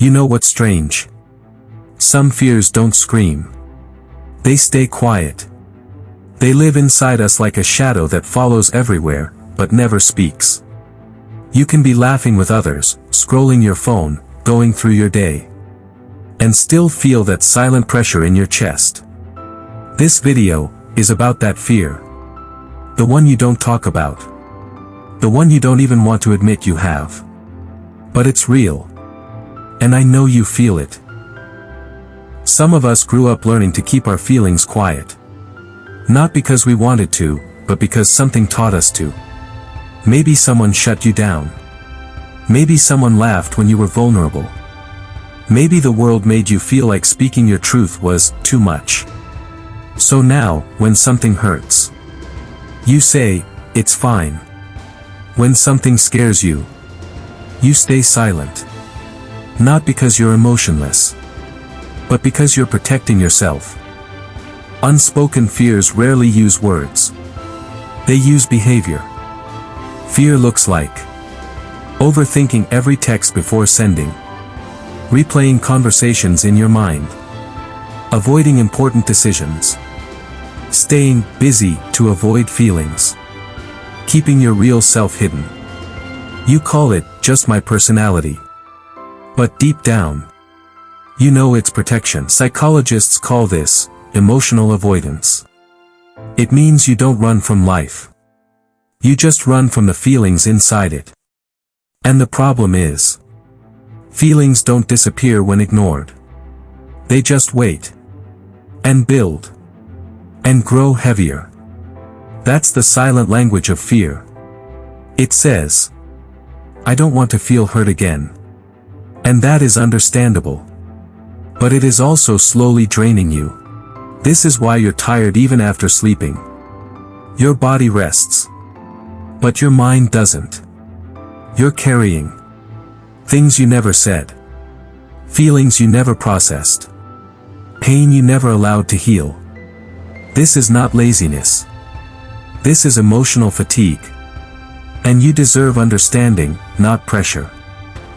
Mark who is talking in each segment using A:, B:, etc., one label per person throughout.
A: You know what's strange? Some fears don't scream. They stay quiet. They live inside us like a shadow that follows everywhere, but never speaks. You can be laughing with others, scrolling your phone, going through your day, and still feel that silent pressure in your chest. This video is about that fear. The one you don't talk about. The one you don't even want to admit you have. But it's real. And I know you feel it. Some of us grew up learning to keep our feelings quiet. Not because we wanted to, but because something taught us to. Maybe someone shut you down. Maybe someone laughed when you were vulnerable. Maybe the world made you feel like speaking your truth was too much. So now, when something hurts, you say, "It's fine." When something scares you, you stay silent. Not because you're emotionless, but because you're protecting yourself. Unspoken fears rarely use words. They use behavior. Fear looks like overthinking every text before sending, replaying conversations in your mind, avoiding important decisions, staying busy to avoid feelings, keeping your real self hidden. You call it just my personality. But deep down, you know it's protection. Psychologists call this emotional avoidance. It means you don't run from life. You just run from the feelings inside it. And the problem is, feelings don't disappear when ignored. They just wait. And build. And grow heavier. That's the silent language of fear. It says, "I don't want to feel hurt again." And that is understandable. But it is also slowly draining you. This is why you're tired even after sleeping. Your body rests. But your mind doesn't. You're carrying things you never said. Feelings you never processed. Pain you never allowed to heal. This is not laziness. This is emotional fatigue. And you deserve understanding, not pressure.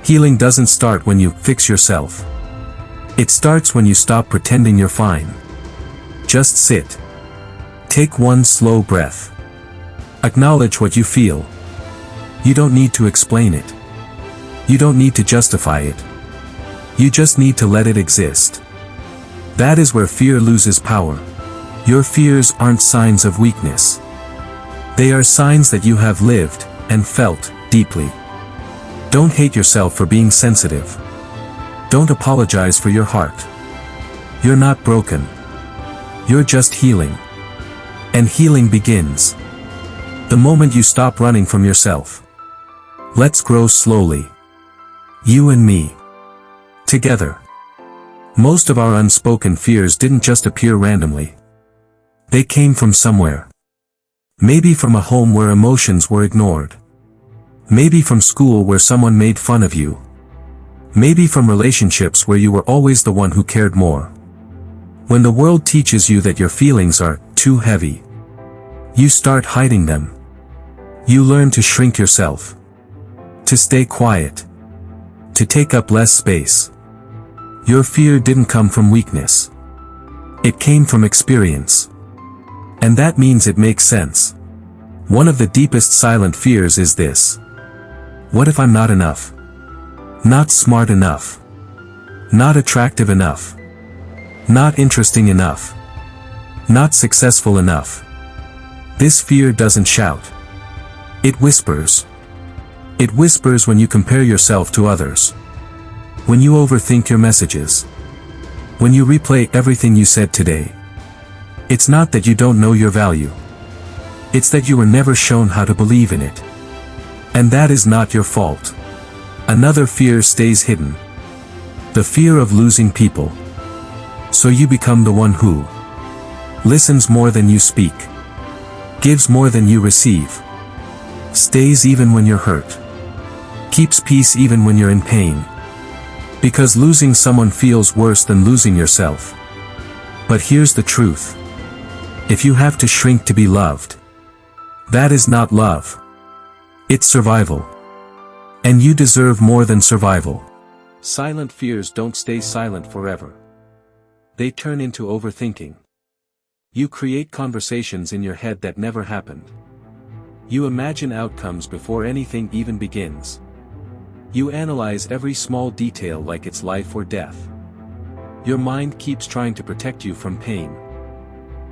A: Healing doesn't start when you fix yourself. It starts when you stop pretending you're fine. Just sit. Take one slow breath. Acknowledge what you feel. You don't need to explain it. You don't need to justify it. You just need to let it exist. That is where fear loses power. Your fears aren't signs of weakness. They are signs that you have lived and felt deeply. Don't hate yourself for being sensitive. Don't apologize for your heart. You're not broken. You're just healing. And healing begins the moment you stop running from yourself. Let's grow slowly. You and me. Together. Most of our unspoken fears didn't just appear randomly. They came from somewhere. Maybe from a home where emotions were ignored. Maybe from school where someone made fun of you. Maybe from relationships where you were always the one who cared more. When the world teaches you that your feelings are too heavy, you start hiding them. You learn to shrink yourself. To stay quiet. To take up less space. Your fear didn't come from weakness. It came from experience. And that means it makes sense. One of the deepest silent fears is this. What if I'm not enough? Not smart enough. Not attractive enough. Not interesting enough. Not successful enough. This fear doesn't shout. It whispers. It whispers when you compare yourself to others. When you overthink your messages. When you replay everything you said today. It's not that you don't know your value. It's that you were never shown how to believe in it. And that is not your fault. Another fear stays hidden. The fear of losing people. So you become the one who listens more than you speak. Gives more than you receive. Stays even when you're hurt. Keeps peace even when you're in pain. Because losing someone feels worse than losing yourself. But here's the truth. If you have to shrink to be loved, that is not love. It's survival. And you deserve more than survival. Silent fears don't stay silent forever. They turn into overthinking. You create conversations in your head that never happened. You imagine outcomes before anything even begins. You analyze every small detail like it's life or death. Your mind keeps trying to protect you from pain,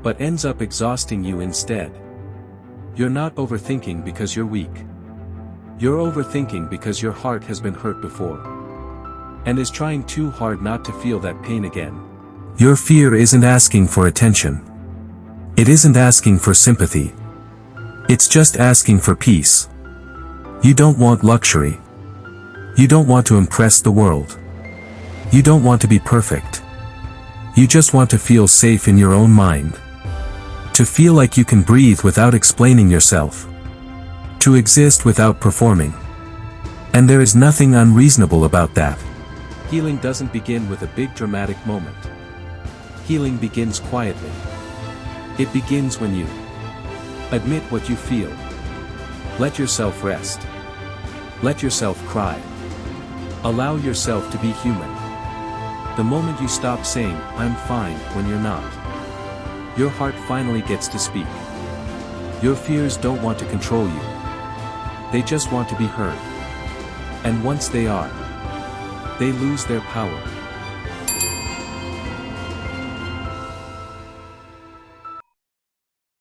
A: but ends up exhausting you instead. You're not overthinking because you're weak. You're overthinking because your heart has been hurt before, and is trying too hard not to feel that pain again. Your fear isn't asking for attention. It isn't asking for sympathy. It's just asking for peace. You don't want luxury. You don't want to impress the world. You don't want to be perfect. You just want to feel safe in your own mind. To feel like you can breathe without explaining yourself. To exist without performing. And there is nothing unreasonable about that. Healing doesn't begin with a big dramatic moment. Healing begins quietly. It begins when you admit what you feel. Let yourself rest. Let yourself cry. Allow yourself to be human. The moment you stop saying, "I'm fine," when you're not, your heart finally gets to speak. Your fears don't want to control you. They just want to be heard. And once they are, they lose their power.